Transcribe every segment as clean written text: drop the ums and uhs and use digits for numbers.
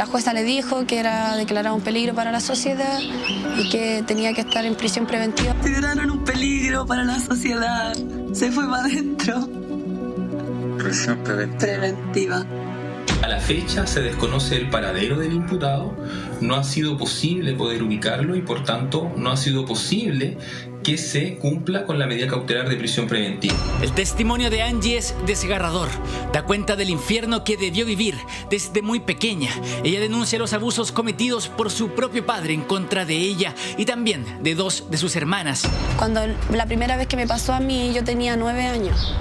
La jueza le dijo que era declarado un peligro para la sociedad y que tenía que estar en prisión preventiva. Consideraron un peligro para la sociedad. Se fue para adentro. Prisión preventiva. A la fecha se desconoce el paradero del imputado, no ha sido posible poder ubicarlo y por tanto no ha sido posible que se cumpla con la medida cautelar de prisión preventiva. El testimonio de Angie es desgarrador. Da cuenta del infierno que debió vivir desde muy pequeña. Ella denuncia los abusos cometidos por su propio padre en contra de ella y también de 2 de sus hermanas. Cuando la primera vez que me pasó a mí, yo tenía 9 años.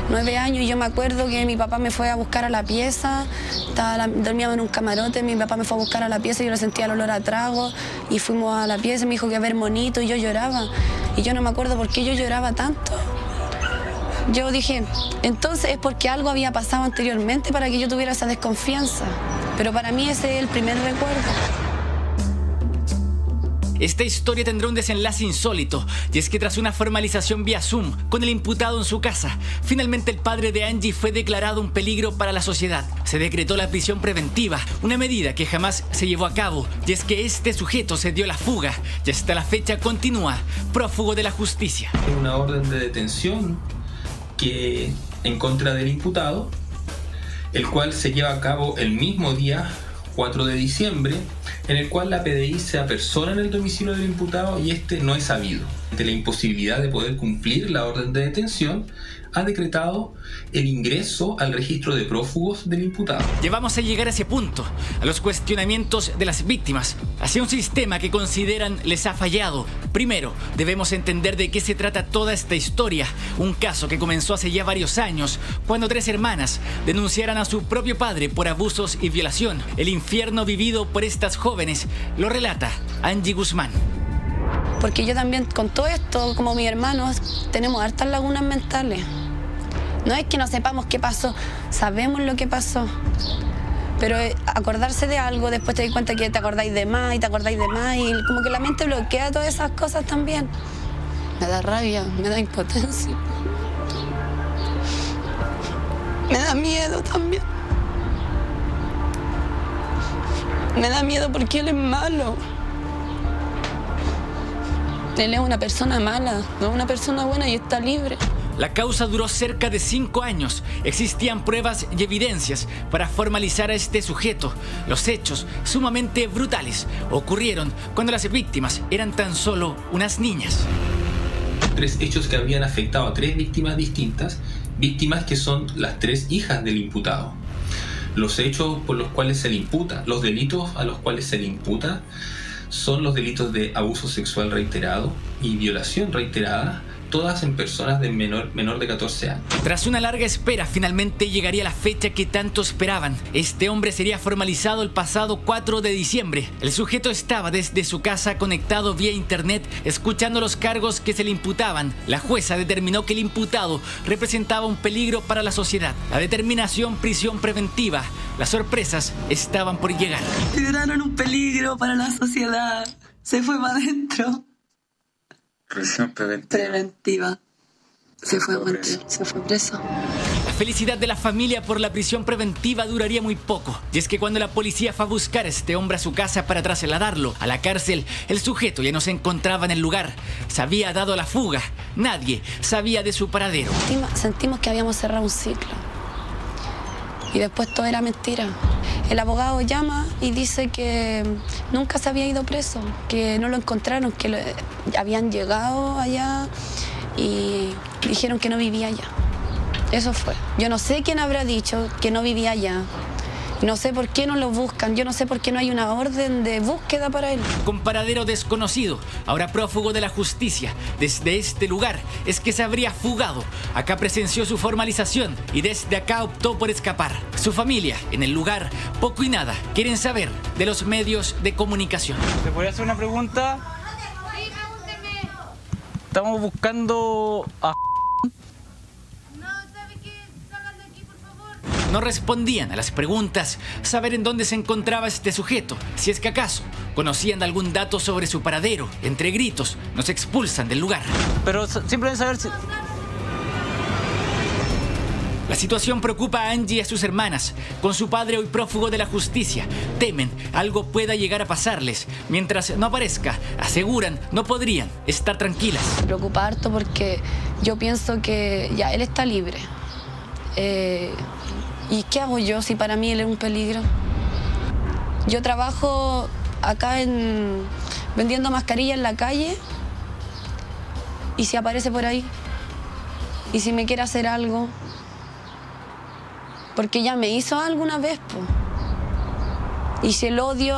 9 años y yo me acuerdo que mi papá me fue a buscar a la pieza, dormíamos en un camarote, mi papá me fue a buscar a la pieza y yo le sentía el olor a trago y fuimos a la pieza y me dijo que a ver monito y yo lloraba y yo no me acuerdo por qué yo lloraba tanto. Yo dije, entonces es porque algo había pasado anteriormente para que yo tuviera esa desconfianza, pero para mí ese es el primer recuerdo. Esta historia tendrá un desenlace insólito, y es que tras una formalización vía Zoom con el imputado en su casa, finalmente el padre de Angie fue declarado un peligro para la sociedad. Se decretó la prisión preventiva, una medida que jamás se llevó a cabo, y es que este sujeto se dio la fuga y hasta la fecha continúa prófugo de la justicia. Una orden de detención que en contra del imputado, el cual se lleva a cabo el mismo día 4 de diciembre, en el cual la PDI se apersona en el domicilio del imputado y este no es sabido. Ante la imposibilidad de poder cumplir la orden de detención, ha decretado el ingreso al registro de prófugos del imputado. Llevamos a llegar a ese punto, a los cuestionamientos de las víctimas, hacia un sistema que consideran les ha fallado. Primero, debemos entender de qué se trata toda esta historia, un caso que comenzó hace ya varios años, cuando 3 hermanas denunciaran a su propio padre por abusos y violación. El infierno vivido por estas jóvenes lo relata Angie Guzmán. Porque yo también con todo esto, como mis hermanos, tenemos hartas lagunas mentales. No es que no sepamos qué pasó, sabemos lo que pasó. Pero acordarse de algo, después te das cuenta que te acordáis de más y te acordáis de más y como que la mente bloquea todas esas cosas también. Me da rabia, me da impotencia. Me da miedo también. Me da miedo porque él es malo. Él es una persona mala, no una persona buena y está libre. La causa duró cerca de 5 años. Existían pruebas y evidencias para formalizar a este sujeto. Los hechos, sumamente brutales, ocurrieron cuando las víctimas eran tan solo unas niñas. 3 hechos que habían afectado a 3 víctimas distintas, víctimas que son las 3 hijas del imputado. Los hechos por los cuales se le imputa, los delitos a los cuales se le imputa, son los delitos de abuso sexual reiterado y violación reiterada, todas en personas de menor de 14 años. Tras una larga espera, finalmente llegaría la fecha que tanto esperaban. Este hombre sería formalizado el pasado 4 de diciembre. El sujeto estaba desde su casa conectado vía internet, escuchando los cargos que se le imputaban. La jueza determinó que el imputado representaba un peligro para la sociedad. La determinación prisión preventiva. Las sorpresas estaban por llegar. Consideraron un peligro para la sociedad. Se fue para adentro. Prisión preventiva. Se fue preso. La felicidad de la familia por la prisión preventiva duraría muy poco. Y es que cuando la policía fue a buscar a este hombre a su casa para trasladarlo a la cárcel, el sujeto ya no se encontraba en el lugar. Se había dado la fuga. Nadie sabía de su paradero. Sentimos que habíamos cerrado un ciclo. Y después todo era mentira. El abogado llama y dice que nunca se había ido preso, que no lo encontraron, que habían llegado allá y dijeron que no vivía allá. Eso fue. Yo no sé quién habrá dicho que no vivía allá. No sé por qué no lo buscan, yo no sé por qué no hay una orden de búsqueda para él. Con paradero desconocido, ahora prófugo de la justicia, desde este lugar es que se habría fugado. Acá presenció su formalización y desde acá optó por escapar. Su familia, en el lugar, poco y nada quieren saber de los medios de comunicación. ¿Te podría hacer una pregunta? Estamos buscando a... No respondían a las preguntas, saber en dónde se encontraba este sujeto, si es que acaso conocían algún dato sobre su paradero. Entre gritos, nos expulsan del lugar. Pero simplemente saber si... La situación preocupa a Angie y a sus hermanas. Con su padre hoy prófugo de la justicia, temen algo pueda llegar a pasarles. Mientras no aparezca, aseguran, no podrían estar tranquilas. Me preocupa harto porque yo pienso que ya él está libre. ¿Y qué hago yo si para mí él es un peligro? Yo trabajo acá vendiendo mascarillas en la calle. ¿Y si aparece por ahí? ¿Y si me quiere hacer algo? Porque ya me hizo alguna vez, po. Y si el odio,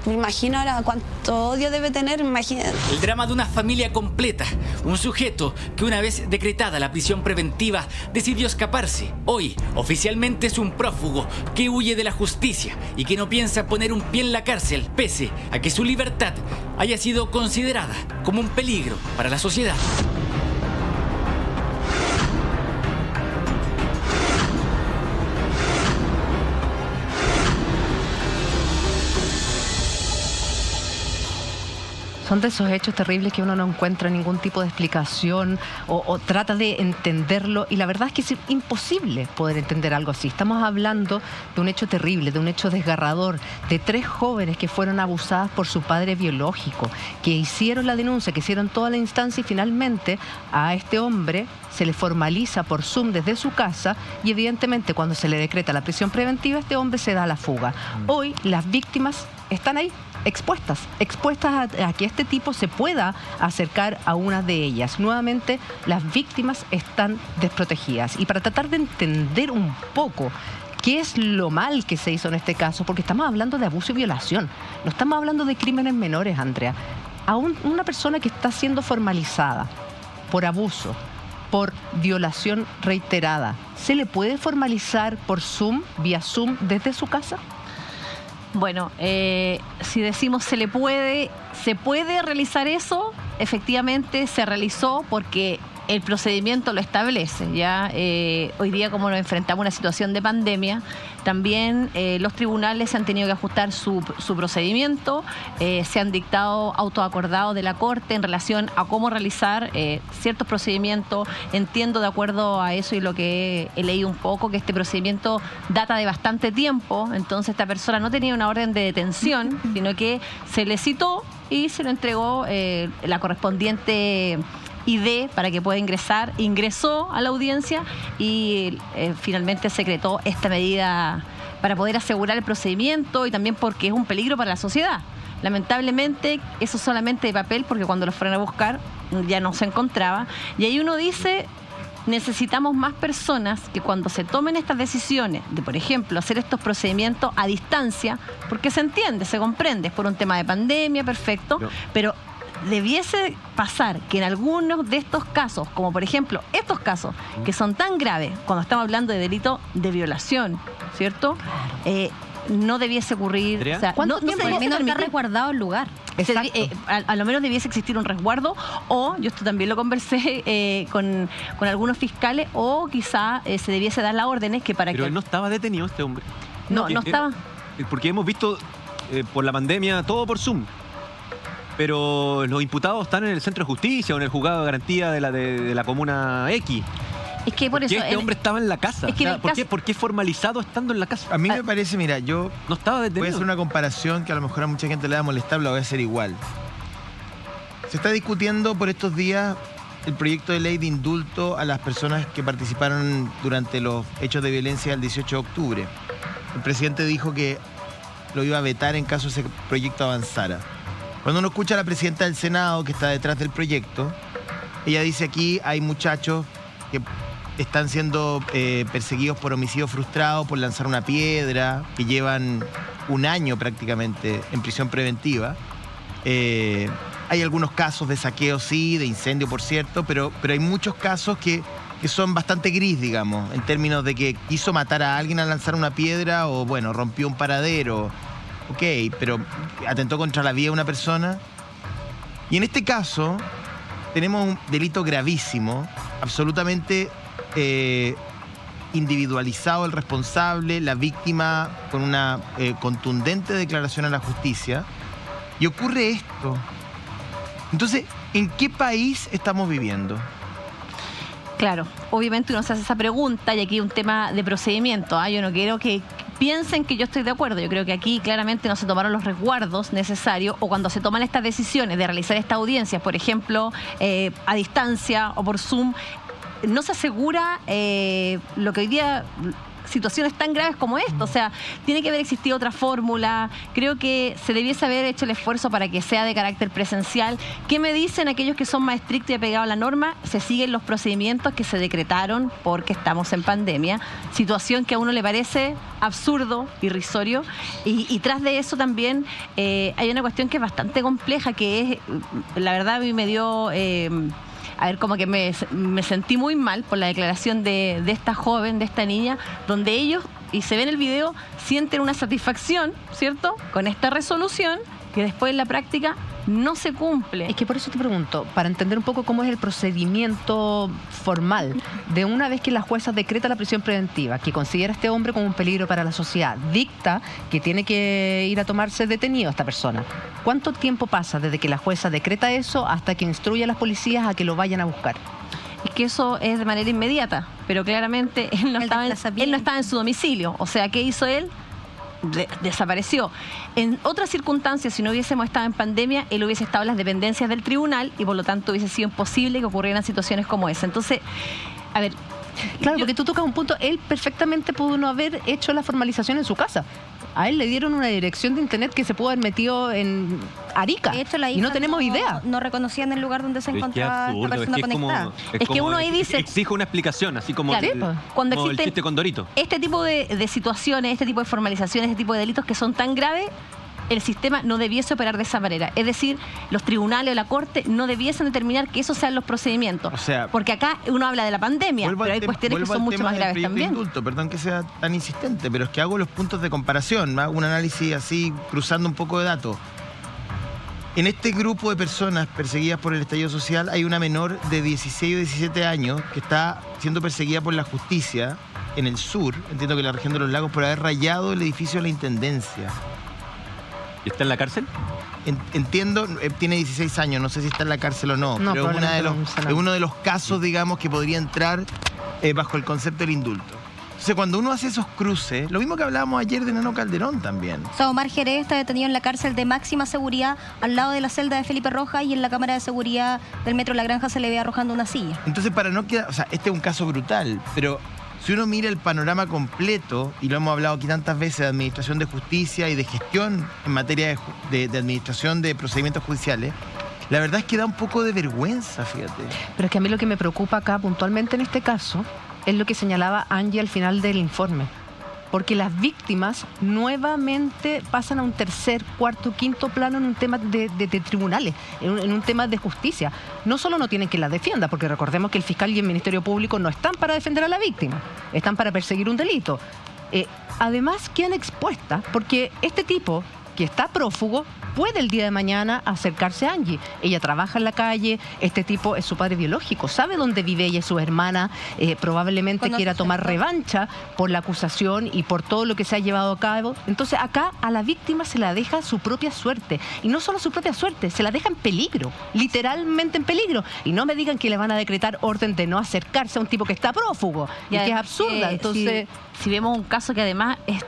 me imagino ahora cuánto odio debe tener, imagínate. El drama de una familia completa. Un sujeto que una vez decretada la prisión preventiva decidió escaparse. Hoy, oficialmente es un prófugo que huye de la justicia y que no piensa poner un pie en la cárcel, pese a que su libertad haya sido considerada como un peligro para la sociedad. Son de esos hechos terribles que uno no encuentra ningún tipo de explicación o trata de entenderlo, y la verdad es que es imposible poder entender algo así. Estamos hablando de un hecho terrible, de un hecho desgarrador, de 3 jóvenes que fueron abusadas por su padre biológico, que hicieron la denuncia, que hicieron toda la instancia, y finalmente a este hombre se le formaliza por Zoom desde su casa, y evidentemente cuando se le decreta la prisión preventiva, este hombre se da a la fuga. Hoy las víctimas están ahí, expuestas a que este tipo se pueda acercar a una de ellas. Nuevamente, las víctimas están desprotegidas. Y para tratar de entender un poco qué es lo mal que se hizo en este caso, porque estamos hablando de abuso y violación, no estamos hablando de crímenes menores, Andrea. A una persona que está siendo formalizada por abuso, por violación reiterada, ¿se le puede formalizar por Zoom, vía Zoom, desde su casa? Bueno, si decimos se puede realizar eso, efectivamente se realizó porque el procedimiento lo establece. Ya hoy día, como nos enfrentamos a una situación de pandemia, también los tribunales se han tenido que ajustar su procedimiento, se han dictado autoacordados de la Corte en relación a cómo realizar ciertos procedimientos. Entiendo, de acuerdo a eso y lo que he leído un poco, que este procedimiento data de bastante tiempo. Entonces esta persona no tenía una orden de detención, sino que se le citó y se le entregó la correspondiente ID para que pueda ingresar. Ingresó a la audiencia y finalmente secretó esta medida para poder asegurar el procedimiento, y también porque es un peligro para la sociedad. Lamentablemente eso es solamente de papel, porque cuando lo fueron a buscar ya no se encontraba, y ahí uno dice: necesitamos más personas que cuando se tomen estas decisiones de, por ejemplo, hacer estos procedimientos a distancia, porque se entiende, se comprende, es por un tema de pandemia, perfecto, no. Pero debiese pasar que en algunos de estos casos, como por ejemplo estos casos, que son tan graves, cuando estamos hablando de delito de violación, ¿cierto? No debiese ocurrir. O sea, ¿cuánto tiempo al menos está resguardado el lugar? A lo menos debiese existir un resguardo, o yo esto también lo conversé con algunos fiscales, o quizá se debiese dar las órdenes que para Pero que... él no estaba detenido, este hombre. No estaba. Porque hemos visto por la pandemia todo por Zoom. Pero los imputados están en el centro de justicia o en el juzgado de garantía de la comuna X. Es que por eso este hombre estaba en la casa. Es que ¿Por qué formalizado estando en la casa? A mí me parece, mira, yo no estaba detenido. Voy a hacer una comparación que a lo mejor a mucha gente le va a molestar, pero la voy a hacer igual. Se está discutiendo por estos días el proyecto de ley de indulto a las personas que participaron durante los hechos de violencia del 18 de octubre. El presidente dijo que lo iba a vetar en caso ese proyecto avanzara. Cuando uno escucha a la presidenta del Senado, que está detrás del proyecto, ella dice: aquí hay muchachos que están siendo perseguidos por homicidio frustrado, por lanzar una piedra, que llevan 1 año prácticamente en prisión preventiva. Hay algunos casos de saqueo, sí, de incendio, por cierto, pero hay muchos casos que son bastante gris, digamos, en términos de que quiso matar a alguien al lanzar una piedra, o bueno, rompió un paradero. Ok, pero atentó contra la vida de una persona. Y en este caso tenemos un delito gravísimo, absolutamente individualizado el responsable, la víctima con una contundente declaración a la justicia, y ocurre esto. Entonces, ¿en qué país estamos viviendo? Claro, obviamente uno se hace esa pregunta y aquí hay un tema de procedimiento. Yo no quiero que piensen que yo estoy de acuerdo. Yo creo que aquí claramente no se tomaron los resguardos necesarios, o cuando se toman estas decisiones de realizar estas audiencias, por ejemplo, a distancia o por Zoom, no se asegura lo que hoy día... situaciones tan graves como esta. O sea, tiene que haber existido otra fórmula. Creo que se debiese haber hecho el esfuerzo para que sea de carácter presencial. ¿Qué me dicen aquellos que son más estrictos y apegados a la norma? Se siguen los procedimientos que se decretaron porque estamos en pandemia. Situación que a uno le parece absurdo, irrisorio. Y tras de eso también hay una cuestión que es bastante compleja, que es, la verdad, a mí me dio... como que me sentí muy mal por la declaración de esta joven, de esta niña, donde ellos, y se ve en el video, sienten una satisfacción, ¿cierto?, con esta resolución, que después en la práctica no se cumple. Es que por eso te pregunto, para entender un poco cómo es el procedimiento formal de una vez que la jueza decreta la prisión preventiva, que considera a este hombre como un peligro para la sociedad, dicta que tiene que ir a tomarse detenido a esta persona. ¿Cuánto tiempo pasa desde que la jueza decreta eso hasta que instruye a las policías a que lo vayan a buscar? Es que eso es de manera inmediata, pero claramente él no estaba en su domicilio. O sea, ¿qué hizo él? Desapareció. En otras circunstancias, si no hubiésemos estado en pandemia, él hubiese estado en las dependencias del tribunal y por lo tanto hubiese sido imposible que ocurrieran situaciones como esa. Entonces, a ver... Claro, porque tú tocas un punto, él perfectamente pudo no haber hecho la formalización en su casa. A él le dieron una dirección de internet que se pudo haber metido en Arica. De hecho, la y no tenemos idea. No reconocían el lugar donde se encontraba esta persona conectada. Es que uno ahí dice... Exijo una explicación, así como, claro, cuando como el chiste con Dorito. Este tipo de situaciones, este tipo de formalizaciones, este tipo de delitos que son tan graves, el sistema no debiese operar de esa manera. Es decir, los tribunales o la corte no debiesen determinar que esos sean los procedimientos. O sea, porque acá uno habla de la pandemia, pero hay cuestiones que son mucho más graves también. Indulto, perdón que sea tan insistente, pero es que hago los puntos de comparación, hago un análisis así, cruzando un poco de datos. En este grupo de personas perseguidas por el estallido social hay una menor de 16 o 17 años que está siendo perseguida por la justicia en el sur, entiendo que en la región de los lagos, por haber rayado el edificio de la Intendencia. ¿Y está en la cárcel? Entiendo, tiene 16 años, no sé si está en la cárcel o no, pero es uno de los casos, digamos, que podría entrar bajo el concepto del indulto. Entonces, cuando uno hace esos cruces, lo mismo que hablábamos ayer de Nano Calderón también. O sea, Omar Jerez está detenido en la cárcel de máxima seguridad al lado de la celda de Felipe Rojas, y en la cámara de seguridad del Metro La Granja se le ve arrojando una silla. Entonces, para no quedar... O sea, este es un caso brutal, pero... Si uno mira el panorama completo, y lo hemos hablado aquí tantas veces de administración de justicia y de gestión en materia de administración de procedimientos judiciales, la verdad es que da un poco de vergüenza, fíjate. Pero es que a mí lo que me preocupa acá puntualmente en este caso es lo que señalaba Angie al final del informe. Porque las víctimas nuevamente pasan a un tercer, cuarto, quinto plano en un tema de tribunales, en un tema de justicia. No solo no tienen quien las defienda, porque recordemos que el fiscal y el Ministerio Público no están para defender a la víctima, están para perseguir un delito. Además, quedan expuestas, porque este tipo que está prófugo puede el día de mañana acercarse a Angie. Ella trabaja en la calle, este tipo es su padre biológico, sabe dónde vive ella y su hermana, probablemente quiera tomar revancha por la acusación y por todo lo que se ha llevado a cabo. Entonces acá a la víctima se la deja su propia suerte, y no solo su propia suerte, se la deja en peligro, literalmente en peligro. Y no me digan que le van a decretar orden de no acercarse a un tipo que está prófugo, y que es absurda. Entonces, si vemos un caso que además es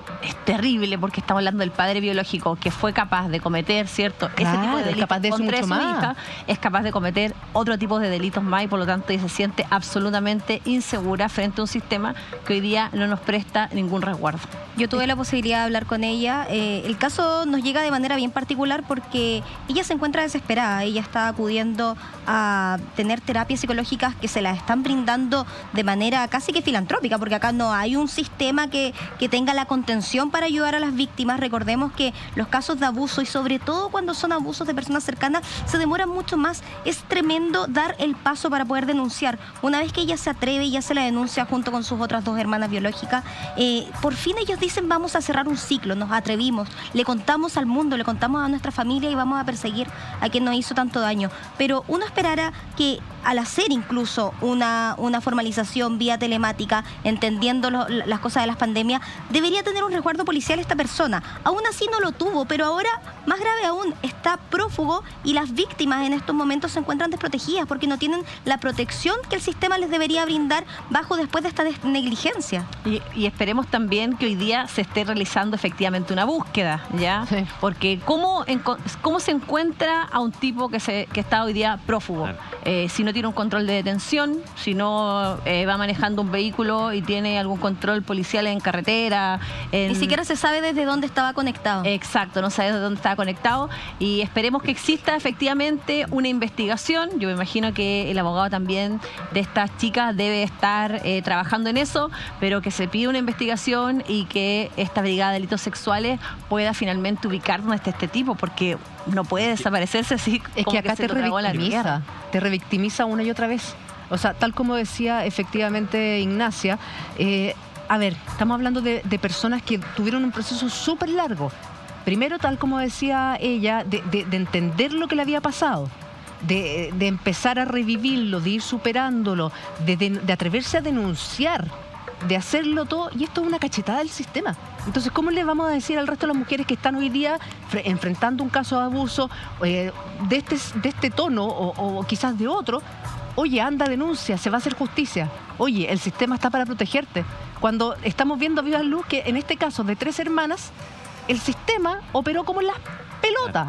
terrible, porque estamos hablando del padre biológico que fue capaz de cometer, ¿cierto?, ese tipo de delitos contra su hija, es capaz de cometer otro tipo de delitos más, y por lo tanto ella se siente absolutamente insegura frente a un sistema que hoy día no nos presta ningún resguardo. Yo tuve la posibilidad de hablar con ella. El caso nos llega de manera bien particular porque ella se encuentra desesperada. Ella está acudiendo a tener terapias psicológicas que se las están brindando de manera casi que filantrópica, porque acá no hay un sistema que tenga la contención para ayudar a las víctimas. Recordemos que los casos de abuso, y sobre todo cuando son abusos de personas cercanas, se demoran mucho más. Es tremendo dar el paso para poder denunciar. Una vez que ella se atreve y ya se la denuncia junto con sus otras dos hermanas biológicas, por fin ellos dicen: vamos a cerrar un ciclo, nos atrevimos, le contamos al mundo, le contamos a nuestra familia y vamos a perseguir a quien nos hizo tanto daño. Pero uno esperara que al hacer incluso una formalización vía telemática, entendiendo las cosas de las pandemias, debería tener un resguardo policial esta persona. Aún así no lo tuvo, pero ahora más grave aún, está prófugo y las víctimas en estos momentos se encuentran desprotegidas porque no tienen la protección que el sistema les debería brindar después de esta negligencia. Y esperemos también que hoy día se esté realizando efectivamente una búsqueda, ¿ya? Sí. Porque ¿cómo se encuentra a un tipo que está hoy día prófugo? Claro. Si no tiene un control de detención, si no va manejando un vehículo y tiene algún control policial en carretera. Ni siquiera se sabe desde dónde estaba conectado. Exacto, no sabe desde dónde estaba conectado. Y esperemos que exista efectivamente una investigación. Yo me imagino que el abogado también de estas chicas debe estar trabajando en eso, pero que se pida una investigación y que esta brigada de delitos sexuales pueda finalmente ubicar dónde está este tipo, porque no puede desaparecerse así. Es que acá te revictimiza una y otra vez. O sea, tal como decía efectivamente Ignacia, a ver, estamos hablando de personas que tuvieron un proceso súper largo. Primero, tal como decía ella, de entender lo que le había pasado, de empezar a revivirlo, de ir superándolo, de atreverse a denunciar, de hacerlo todo, y esto es una cachetada del sistema. Entonces, ¿cómo le vamos a decir al resto de las mujeres que están hoy día enfrentando un caso de abuso de este tono o quizás de otro? Oye, anda, denuncia, se va a hacer justicia. Oye, el sistema está para protegerte. Cuando estamos viendo a viva luz que en este caso de 3 hermanas, el sistema operó como en las pelotas.